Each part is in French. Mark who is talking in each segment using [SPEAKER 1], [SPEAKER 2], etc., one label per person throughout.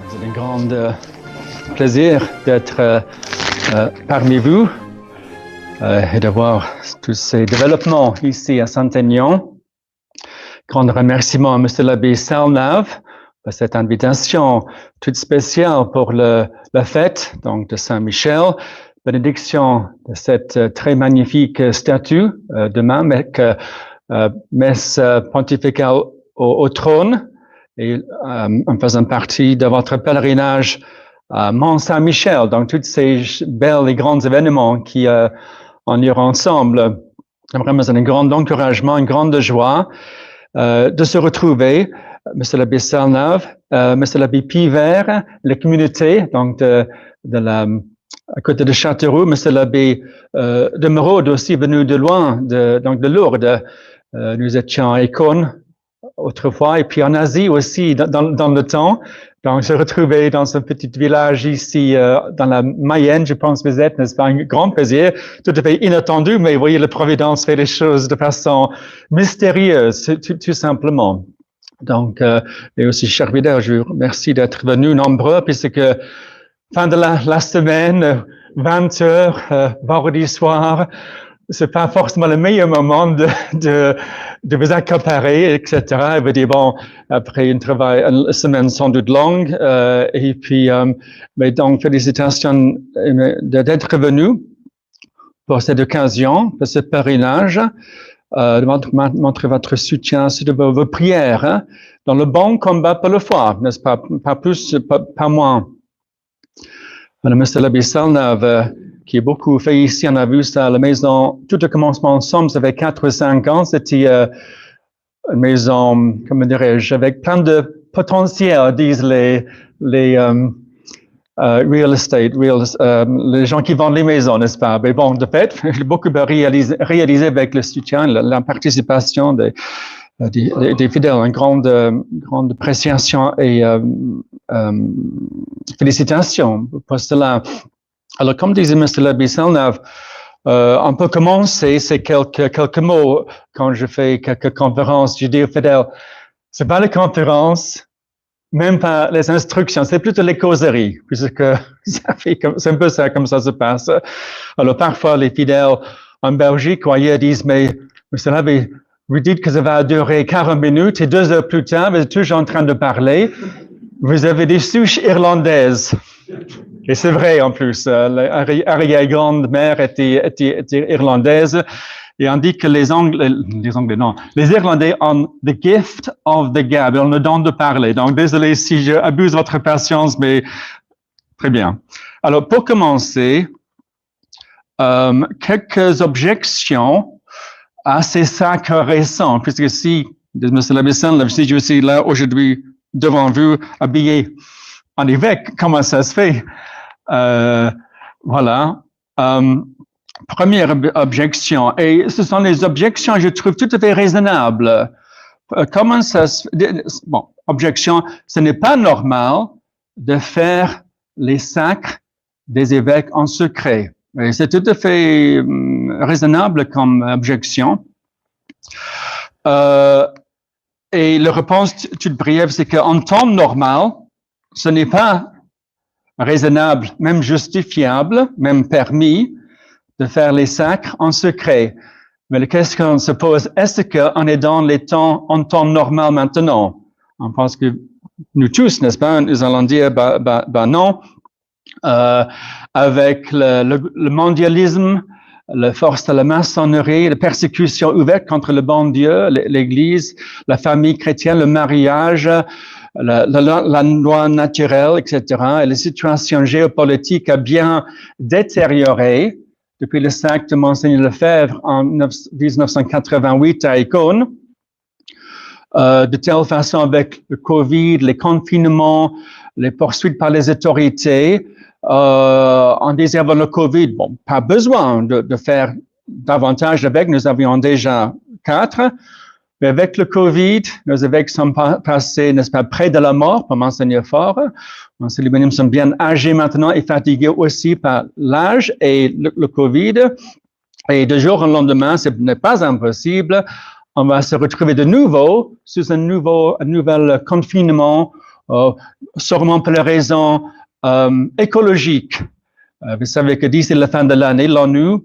[SPEAKER 1] C'est un grand plaisir d'être parmi vous et de voir tous ces développements ici à Saint-Aignan. Grand remerciement à M. l'abbé Salnave pour cette invitation toute spéciale pour la fête donc, de Saint-Michel. Bénédiction de cette très magnifique statue demain, messe pontificale au trône. Et en faisant partie de votre pèlerinage à Mont-Saint-Michel, donc tous ces belles et grands événements qui en iront ensemble. Vraiment, c'est un grand encouragement, une grande joie de se retrouver, M. l'abbé Salnave, M. l'abbé Pivert, la communauté, donc à côté de Châteauroux, M. l'abbé de Meraude aussi venu de loin, donc de Lourdes. Nous étions à Écône autrefois, et puis en Asie aussi, dans le temps. Donc, se retrouver dans ce petit village ici, dans la Mayenne, je pense que vous êtes, n'est-ce pas, un grand plaisir, tout à fait inattendu, mais vous voyez, la Providence fait les choses de façon mystérieuse, tout simplement. Donc, et aussi, cher Vidal, je vous remercie d'être venus nombreux, puisque fin de la semaine, 20 heures, vendredi soir, c'est pas forcément le meilleur moment de vous accaparer, etc. Et vous dire, bon, après une semaine sans doute longue, et puis, mais donc, félicitations d'être venu pour cette occasion, pour ce pèlerinage, de montrer votre soutien sur vos prières, hein, dans le bon combat pour la foi, n'est-ce pas? Pas plus, pas moins. Madame l'abbé Salnave, qui est beaucoup fait ici, on a vu ça à la maison, tout a commencé ensemble, ça fait 4 ou 5 ans, c'était une maison, comment dirais-je, avec plein de potentiel, disent les real estate, les gens qui vendent les maisons, n'est-ce pas? Mais bon, de fait, beaucoup de réalisé avec le soutien, la participation des fidèles, une grande appréciation et félicitations pour cela. Alors, comme disait M. l'abbé Salnave, on peut commencer, c'est quelques mots quand je fais quelques conférences. Je dis aux fidèles, c'est pas les conférences, même pas les instructions, c'est plutôt les causeries, puisque c'est un peu ça, comme ça se passe. Alors, parfois, les fidèles en Belgique, ailleurs, disent, mais M. l'abbé, vous dites que ça va durer 40 minutes et 2 heures plus tard, vous êtes toujours en train de parler. Vous avez des souches irlandaises. Et c'est vrai, en plus. Arrière-grand-mère était irlandaise. Et on dit que les Irlandais ont the gift of the gab. Ils ont le don de parler. Donc, désolé si je abuse votre patience, mais très bien. Alors, pour commencer, quelques objections à ces sacres récents, puisque si, M. l'abbé Salnave, si je suis là aujourd'hui devant vous, habillé en évêque, comment ça se fait? Voilà. Première objection, et ce sont les objections, je trouve, tout à fait raisonnables. Comment ça se fait? Bon, objection, ce n'est pas normal de faire les sacres des évêques en secret. Et c'est tout à fait raisonnable comme objection. Et la réponse toute brève, c'est qu'en temps normal, ce n'est pas raisonnable, même justifiable, même permis de faire les sacres en secret. Mais la question se pose, est-ce qu'on est dans en temps normal maintenant? On pense que nous tous, n'est-ce pas, nous allons dire, non. Avec le mondialisme, la force de la maçonnerie, la persécution ouverte contre le bon Dieu, l'Église, la famille chrétienne, le mariage, la loi naturelle, etc. Et la situation géopolitique a bien détérioré depuis le sacre de Monseigneur Lefebvre en 1988 à Écône, de telle façon avec le Covid, les confinements, les poursuites par les autorités. On disait avant le Covid, bon, pas besoin de faire davantage d'évêques, nous avions déjà 4, mais avec le Covid, nos évêques sont passés, n'est-ce pas, près de la mort, pour Monseigneur Faure. Monseigneur Benim sont bien âgés maintenant et fatigués aussi par l'âge et le Covid. Et de jour au lendemain, ce n'est pas impossible. On va se retrouver de nouveau sous un nouvel confinement sûrement pour les raisons écologiques. Vous savez que d'ici la fin de l'année, l'ONU,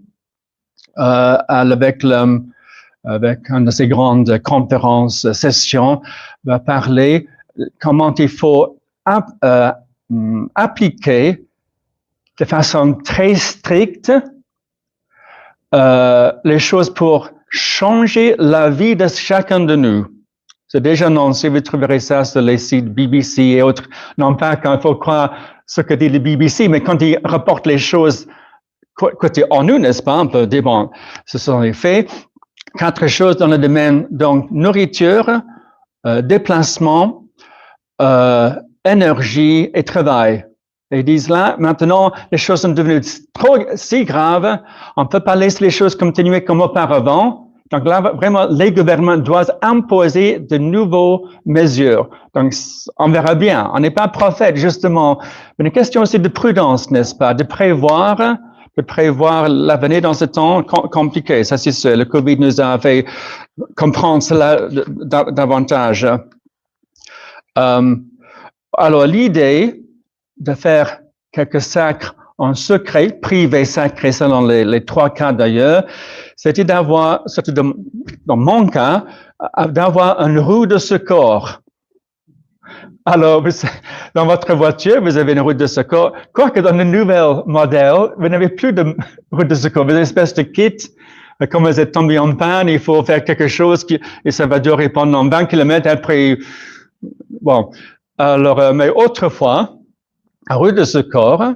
[SPEAKER 1] avec une de ces grandes conférences, sessions, va parler comment il faut appliquer de façon très stricte les choses pour changer la vie de chacun de nous. C'est déjà annoncé, vous trouverez ça sur les sites BBC et autres. Non pas qu'il faut croire ce que dit le BBC, mais quand ils rapportent les choses côté ONU, n'est-ce pas, on peut dire, bon, ce sont les faits. 4 choses dans le domaine, donc, nourriture, déplacement, énergie et travail. Et ils disent là, maintenant, les choses sont devenues si graves, on ne peut pas laisser les choses continuer comme auparavant. Donc là, vraiment, les gouvernements doivent imposer de nouvelles mesures. Donc, on verra bien. On n'est pas prophète, justement. Mais une question aussi de prudence, n'est-ce pas? De prévoir l'avenir dans ce temps compliqué. Ça, c'est sûr. Le Covid nous a fait comprendre cela davantage. Alors, l'idée de faire quelques sacres en secret, privé, sacré, selon les 3 cas d'ailleurs, c'était d'avoir, surtout dans mon cas, d'avoir une roue de secours. Alors, dans votre voiture, vous avez une roue de secours. Quoique dans le nouvel modèle, vous n'avez plus de roue de secours. Vous avez une espèce de kit. Comme vous êtes tombé en panne, il faut faire quelque chose et ça va durer pendant 20 km après. Bon. Alors, mais autrefois, la roue de secours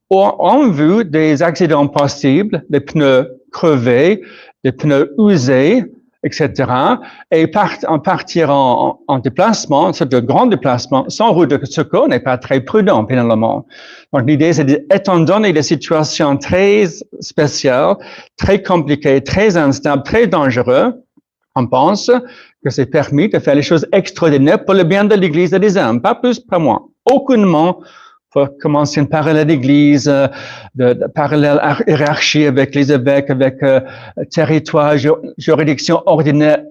[SPEAKER 1] ont vu des accidents possibles, des pneus crevés, des pneus usés, etc. Et en partir en déplacement, c'est de grands déplacements, sans roue de secours n'est pas très prudent, finalement. Donc, l'idée, c'est étant donné des situations très spéciales, très compliquées, très instables, très dangereuses, on pense que c'est permis de faire les choses extraordinaires pour le bien de l'Église et des hommes, pas plus, pas moins. Aucunement, faut commencer une parallèle d'église, de parallèle hiérarchie avec les évêques, avec territoire, juridiction ordinaire,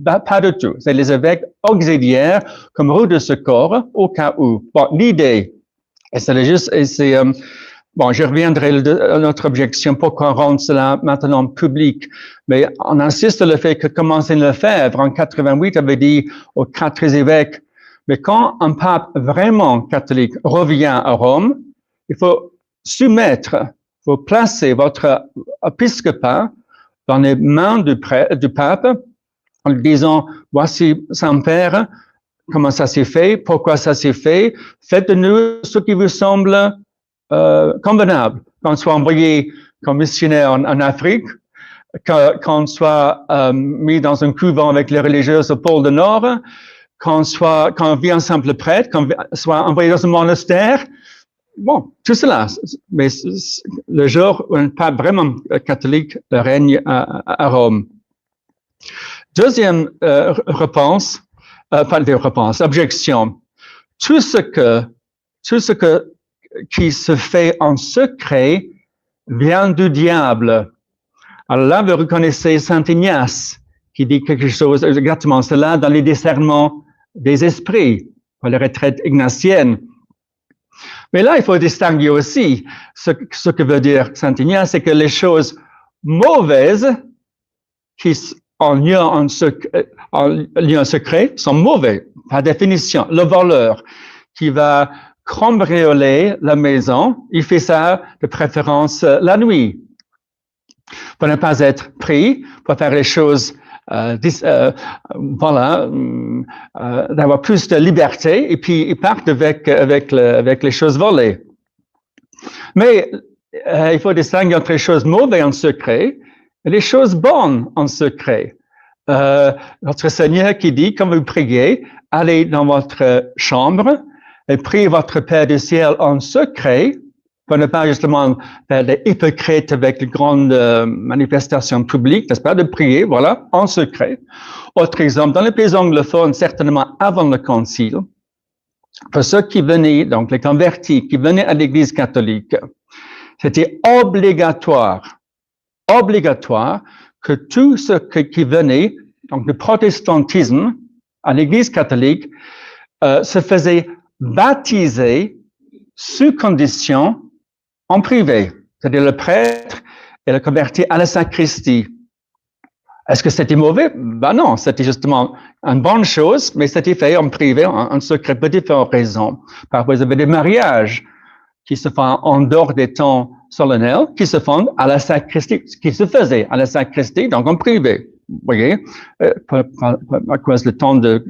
[SPEAKER 1] pas du tout. C'est les évêques auxiliaires comme roue de secours au cas où. Bon, l'idée, et c'est juste, bon, je reviendrai à notre objection, pourquoi rendre cela maintenant public, mais on insiste sur le fait que comme Monseigneur Lefebvre en 88 avait dit aux 4 évêques, mais quand un pape vraiment catholique revient à Rome, il faut soumettre, il faut placer votre épiscopat dans les mains du pape en lui disant, voici Saint-Père, comment ça s'est fait, pourquoi ça s'est fait, faites de nous ce qui vous semble convenable. Qu'on soit envoyé comme missionnaire en Afrique, qu'on soit mis dans un couvent avec les religieuses au pôle du Nord, qu'on vit en simple prêtre, qu'on soit envoyé dans un monastère. Bon, tout cela. Mais le jour où un pape vraiment catholique règne à Rome. Deuxième objection. Tout ce qui se fait en secret vient du diable. Alors là, vous reconnaissez Saint Ignace qui dit quelque chose exactement cela dans les discernements des esprits, pour les retraites ignatiennes. Mais là, il faut distinguer aussi ce que veut dire Saint Ignace, c'est que les choses mauvaises qui en lien secret sont mauvais, par définition. Le voleur qui va cambrioler la maison, il fait ça de préférence la nuit, pour ne pas être pris, pour faire les choses d'avoir plus de liberté, et puis ils partent avec les choses volées. Mais il faut distinguer entre les choses mauvaises en secret et les choses bonnes en secret. Notre Seigneur qui dit, quand vous priez, allez dans votre chambre et priez votre Père du ciel en secret, pour ne pas justement faire des hypocrites avec de grandes manifestations publiques, n'est-ce pas, de prier, voilà, en secret. Autre exemple, dans les pays anglophones, certainement avant le concile, pour ceux qui venaient, donc les convertis, qui venaient à l'Église catholique, c'était obligatoire que tous ceux qui venaient, donc le protestantisme, à l'Église catholique, se faisait baptiser sous condition en privé. C'est-à-dire le prêtre et le converti à la sacristie. Est-ce que c'était mauvais? Ben non, c'était justement une bonne chose, mais c'était fait en privé, en secret, pour différentes raisons. Parfois, il y avait des mariages qui se font en dehors des temps solennels, qui se font à la sacristie, qui se faisaient à la sacristie, donc en privé. Vous voyez, à cause du temps de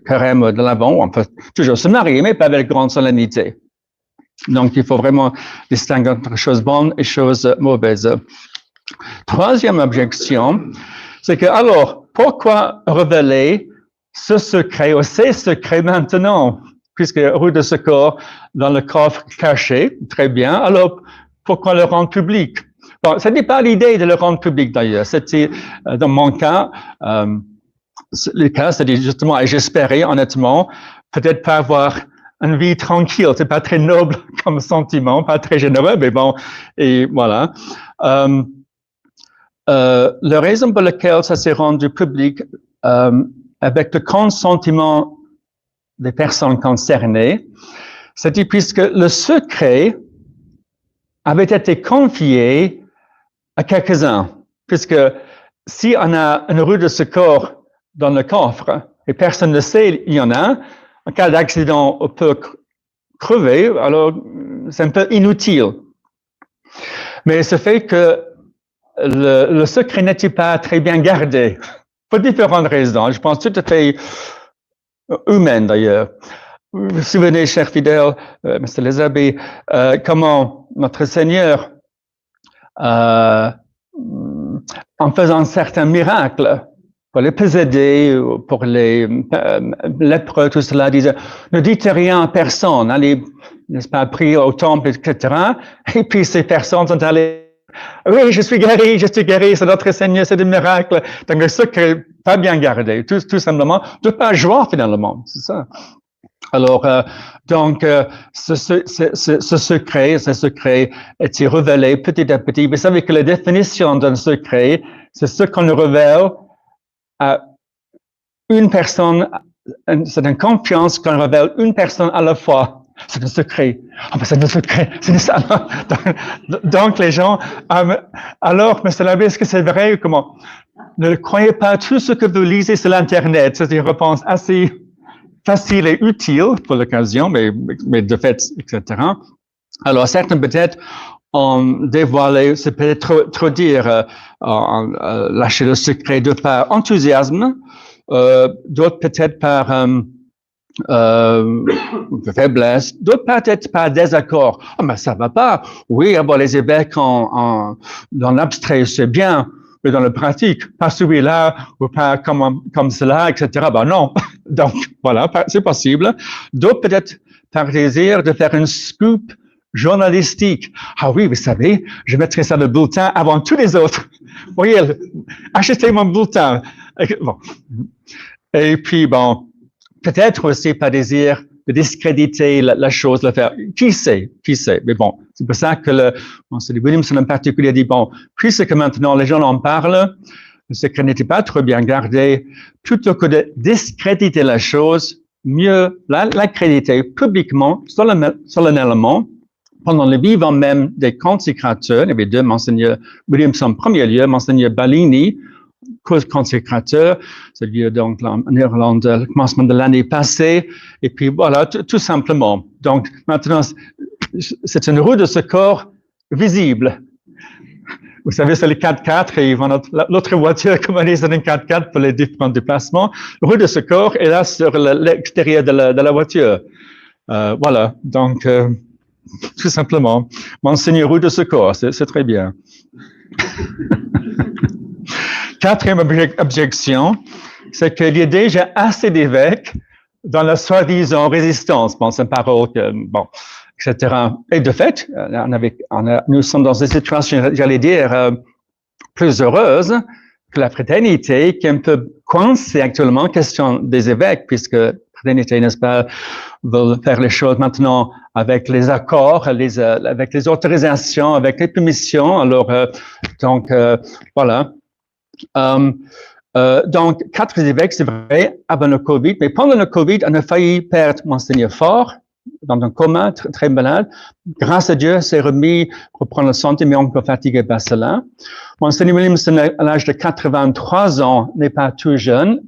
[SPEAKER 1] carême de l'Avent, on peut toujours se marier, mais pas avec grande solennité. Donc, il faut vraiment distinguer entre choses bonnes et choses mauvaises. Troisième objection, c'est que, alors, pourquoi révéler ce secret ou ces secrets maintenant? Puisque roue de secours dans le coffre caché, très bien, alors pourquoi le rendre public? Bon, ce n'est pas l'idée de le rendre public d'ailleurs, c'était dans mon cas, le cas, c'est justement, et j'espérais honnêtement, peut-être pas avoir une vie tranquille, c'est pas très noble comme sentiment, pas très généreux, mais bon, et voilà. La raison pour laquelle ça s'est rendu public, avec le consentement des personnes concernées, c'était puisque le secret avait été confié à quelques-uns. Puisque si on a une roue de secours dans le coffre et personne ne sait, il y en a, en cas d'accident, on peut crever, alors c'est un peu inutile. Mais ce fait que le secret n'était pas très bien gardé, pour différentes raisons, je pense tout à fait humaine d'ailleurs. Vous vous souvenez, chers fidèles, M. Lesabe, comment notre Seigneur, en faisant certains miracles, pour les possédés, pour les lépreux, tout cela, disait, ne dites rien à personne, allez, n'est-ce pas, prier au temple, etc. Et puis ces personnes sont allées, oui, je suis guéri, c'est notre Seigneur, c'est des miracles. Donc le secret pas bien gardé, tout simplement, de pas joie finalement, c'est ça. Alors, ce secret est révélé petit à petit. Vous savez que la définition d'un secret, c'est ce qu'on révèle à une personne, c'est une confiance qu'on révèle une personne à la fois. C'est un secret. Ah, mais c'est un secret. C'est ça. Donc, les gens, alors, M. Labbé, est-ce que c'est vrai? Comment? Ne croyez pas tout ce que vous lisez sur l'Internet. C'est une réponse assez facile et utile pour l'occasion, mais de fait, etc. Alors, certains peut-être ont dévoilé, c'est peut-être trop dire, lâcher le secret de par enthousiasme, d'autres peut-être par faiblesse, d'autres peut-être par désaccord. Ah, mais ça va pas. Oui, avoir les évêques dans l'abstrait, c'est bien, mais dans le pratique, pas celui-là, ou pas comme cela, etc. Ben non. Donc, voilà, c'est possible. D'autres peut-être par désir de faire une scoop journalistique. Ah oui, vous savez, je mettrai ça dans le bulletin avant tous les autres. Voyez, achetez mon bulletin. Bon. Et puis, bon, peut-être aussi par désir de discréditer la chose, le faire. Qui sait? Mais bon, c'est pour ça que Monseigneur Williamson en particulier dit, bon, puisque maintenant les gens en parlent, le secret n'était pas trop bien gardé, plutôt que de discréditer la chose, mieux l'accréditer publiquement, solennellement, pendant le vivant même des consécrateurs. Il y avait deux, Monseigneur Williamson en premier lieu, Monseigneur Ballini, consécrateur, c'est lieu donc en Irlande, le commencement de l'année passée, et puis voilà, tout simplement. Donc maintenant, c'est une roue de secours visible. Vous savez, c'est les 4x4 et ils vont l'autre voiture, comme on dit, c'est une 4x4 pour les différents déplacements. La roue de secours est là sur l'extérieur de la voiture. Voilà, donc tout simplement, Monseigneur roue de secours, c'est très bien. Quatrième objection, c'est qu'il y a déjà assez d'évêques dans la soi-disant résistance. Bon, c'est une parole que, bon, etc. Et de fait, nous sommes dans une situation, j'allais dire, plus heureuse que la fraternité, qui est un peu coincée actuellement, question des évêques, puisque la fraternité, n'est-ce pas, veut faire les choses maintenant avec les accords, avec les autorisations, avec les permissions. Alors, donc, voilà. Donc, 4 évêques, c'est vrai, avant le Covid, mais pendant le Covid, on a failli perdre Monseigneur Faure, dans un coma, très malade. Grâce à Dieu, s'est remis, reprendre la santé, mais on peut fatiguer par cela. Monseigneur Williamson, à l'âge de 83 ans, n'est pas tout jeune.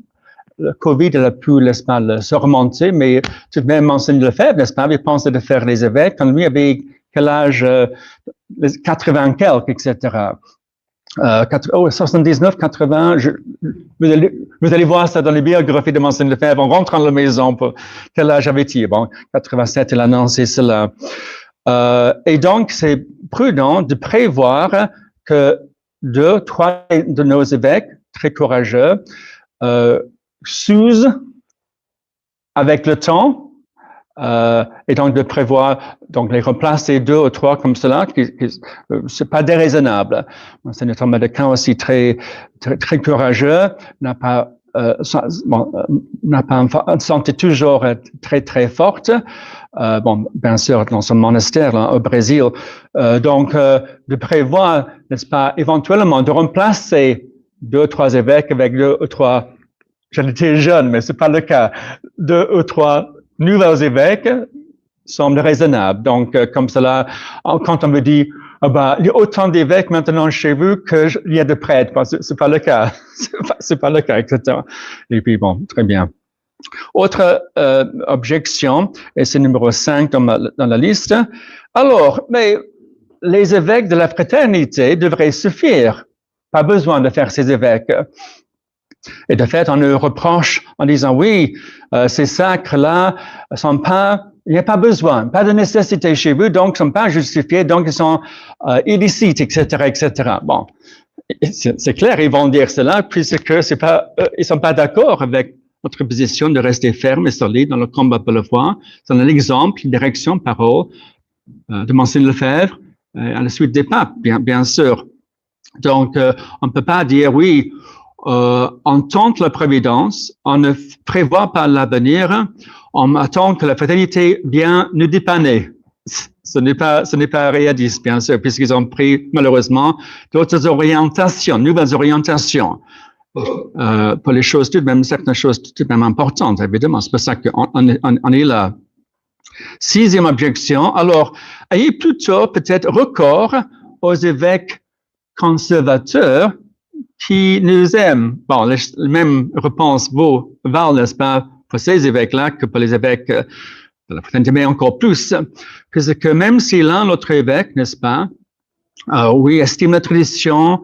[SPEAKER 1] Le Covid, il a pu, n'est-ce pas, se remonter, mais tout de même, Monseigneur Lefebvre, n'est-ce pas, avait pensé de faire les évêques, quand lui avait quel âge, 80 quelques, etc. 79, 80, vous allez voir ça dans les biographies de Monseigneur Lefebvre, on rentre dans la maison, pour quel âge avait-il? Bon, 87, il a annoncé cela. Et donc, c'est prudent de prévoir que 2, 3 de nos évêques, très courageux, s'usent avec le temps, et donc de prévoir, donc les remplacer 2 ou 3 comme cela, c'est pas déraisonnable. Monseigneur Thomas de Aquin aussi très courageux, n'a pas une santé toujours très très forte. Bon, bien sûr, dans son monastère là, au Brésil. Donc, de prévoir, n'est-ce pas, éventuellement de remplacer 2 ou 3 évêques avec 2 ou 3. J'en étais jeune, mais c'est pas le cas. 2 ou 3 nouveaux évêques semble raisonnable. Donc, comme cela, quand on me dit, il y a autant d'évêques maintenant chez vous qu'il y a de prêtres, c'est pas le cas. c'est pas le cas, etc. Et puis, bon, très bien. Autre objection, et c'est numéro 5 dans la liste. Alors, mais les évêques de la fraternité devraient suffire. Pas besoin de faire ces évêques. Et de fait, on nous reproche en disant, oui, ces sacres-là sont pas, il n'y a pas besoin, pas de nécessité chez vous, donc ils ne sont pas justifiés, donc ils sont illicites, etc., etc. Bon, c'est clair, ils vont dire cela, puisque c'est pas, ils sont pas d'accord avec notre position de rester ferme et solide dans le combat pour la foi. C'est un exemple, une direction, parole de Monseigneur Lefebvre à la suite des papes, bien sûr. Donc, on ne peut pas dire, oui, on tente la providence, on ne prévoit pas l'avenir, on attend que la fatalité vienne nous dépanner. Ce n'est pas réaliste, bien sûr, puisqu'ils ont pris, malheureusement, d'autres orientations, nouvelles orientations, pour les choses tout de même, certaines choses tout de même importantes, évidemment. C'est pour ça qu'on est là. 6e objection. Alors, ayez plutôt peut-être recours aux évêques conservateurs qui nous aiment. Bon, les mêmes réponses valent, n'est-ce pas, pour ces évêques-là que pour les évêques de la fraternité, mais encore plus, puisque même si l'un, l'autre évêque, n'est-ce pas, oui, estime la tradition,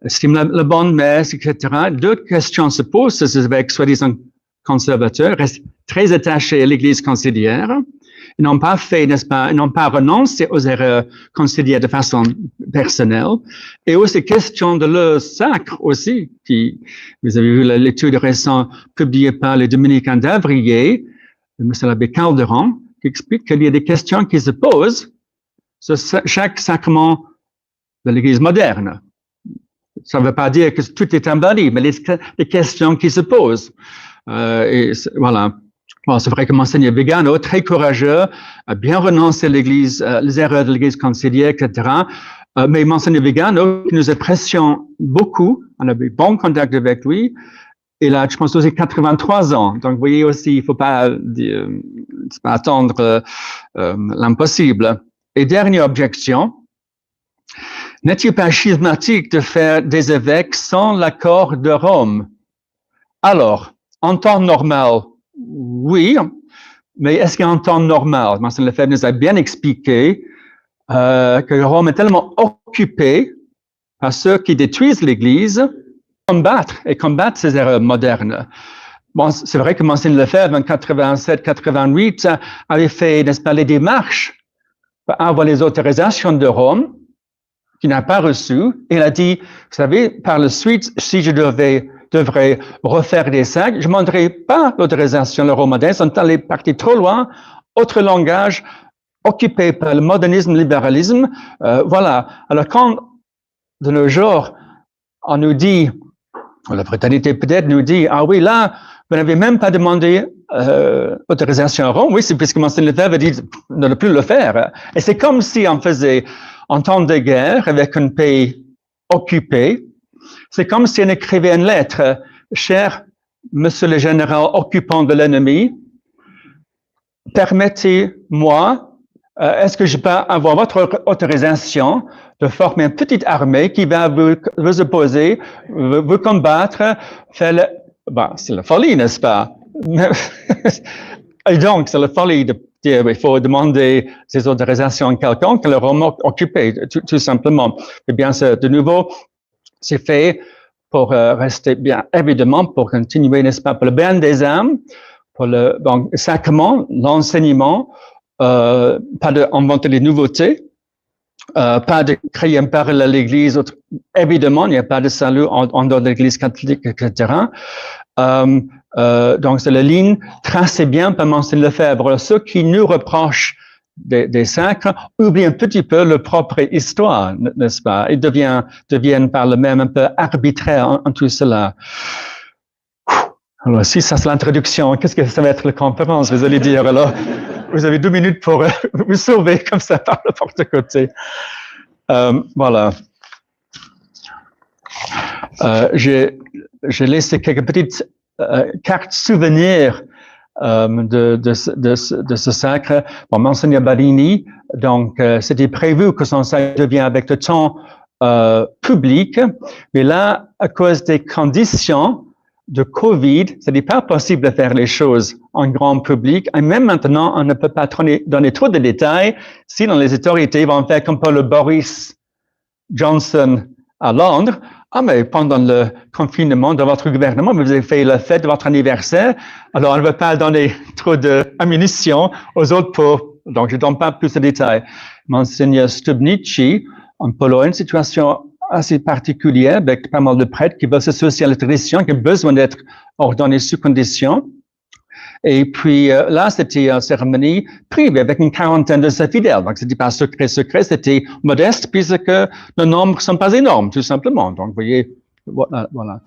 [SPEAKER 1] estime la bonne messe, etc., 2 questions se posent. Ces évêques, soi-disant conservateurs, restent très attachés à l'Église conciliaire. Ils n'ont pas fait, n'est-ce pas, ils n'ont pas renoncé aux erreurs conciliaires de façon personnelle. Et aussi, question de leur sacre aussi, qui, vous avez vu l'étude récente publiée par les Dominicains d'Avrier, de M. l'abbé Calderon, qui explique qu'il y a des questions qui se posent sur chaque sacrement de l'Église moderne. Ça ne veut pas dire que tout est embelli, mais les questions qui se posent. Et voilà. Bon, c'est vrai que Monseigneur Vigano, très courageux, a bien renoncé à l'Église, les erreurs de l'Église conciliaire, etc. Mais Monseigneur Vigano, qui nous apprécions beaucoup, on a eu bon contact avec lui, il a, je pense, aussi 83 ans. Donc, vous voyez aussi, il ne faut pas attendre l'impossible. Et dernière objection, n'est-il pas schismatique de faire des évêques sans l'accord de Rome? Alors, en temps normal, oui, mais est-ce qu'en temps normal, Monseigneur Lefebvre nous a bien expliqué que Rome est tellement occupé par ceux qui détruisent l'Église, combattre ces erreurs modernes. Bon, c'est vrai que Monseigneur Lefebvre, en 87-88, avait fait, n'est-ce pas, les démarches pour avoir les autorisations de Rome, qu'il n'a pas reçues. Il a dit, vous savez, par la suite, si je devrais refaire des sacs, je ne demanderai pas l'autorisation de Rome moderne, sont allés partir trop loin, autre langage, occupé par le modernisme, le libéralisme. Voilà. Alors, quand, de nos jours, on nous dit, la fraternité peut-être nous dit, ah oui, là, vous n'avez même pas demandé autorisation à Rome. Oui, c'est puisque Monseigneur Lefebvre a dit de ne plus le faire. Et c'est comme si on faisait, en temps de guerre, avec un pays occupé, C'est comme si on écrivait une lettre. Cher Monsieur le général occupant de l'ennemi, permettez-moi, est-ce que je peux avoir votre autorisation de former une petite armée qui va vous opposer, vous combattre, faire le... Bon, c'est la folie, n'est-ce pas? Et donc, c'est la folie de dire il faut demander ces autorisations à quelqu'un que le Rome occupé, tout simplement. Et bien, de nouveau, c'est fait pour rester bien, évidemment, pour continuer, n'est-ce pas, pour le bien des âmes, pour le donc, sacrement, l'enseignement, pas d'inventer les nouveautés, pas de créer un parallèle à l'Église. Évidemment, il n'y a pas de salut en dehors de l'Église catholique, etc. Donc, c'est la ligne tracée bien par Monseigneur Lefebvre. Ceux qui nous reprochent des sacres oublient un petit peu leur propre histoire, n'est-ce pas? Ils deviennent par le même un peu arbitraires en tout cela. Alors, si ça c'est l'introduction, qu'est-ce que ça va être la conférence? Vous allez dire, alors, vous avez 2 minutes pour vous sauver comme ça par le porte-côté. Voilà. J'ai laissé quelques petites cartes souvenirs de ce sacre. Bon, Monseigneur Barini, donc c'était prévu que son sacre devienne avec le temps public, mais là, à cause des conditions de Covid, ce n'est pas possible de faire les choses en grand public. Et même maintenant, on ne peut pas donner trop de détails, sinon les autorités vont faire comme pour le Boris Johnson à Londres. Ah, mais pendant le confinement de votre gouvernement, vous avez fait la fête de votre anniversaire, alors on ne veut pas donner trop d'ammunition aux autres pour... Donc, je ne donne pas plus de détails. Monseigneur Stubnici, en Pologne, situation assez particulière avec pas mal de prêtres qui veulent s'associer à la tradition, qui ont besoin d'être ordonnés sous condition. Et puis là, c'était une cérémonie privée avec une quarantaine de ses fidèles. Donc, c'était pas secret, c'était modeste puisque le nombre ne sont pas énormes, tout simplement. Donc, vous voyez, voilà.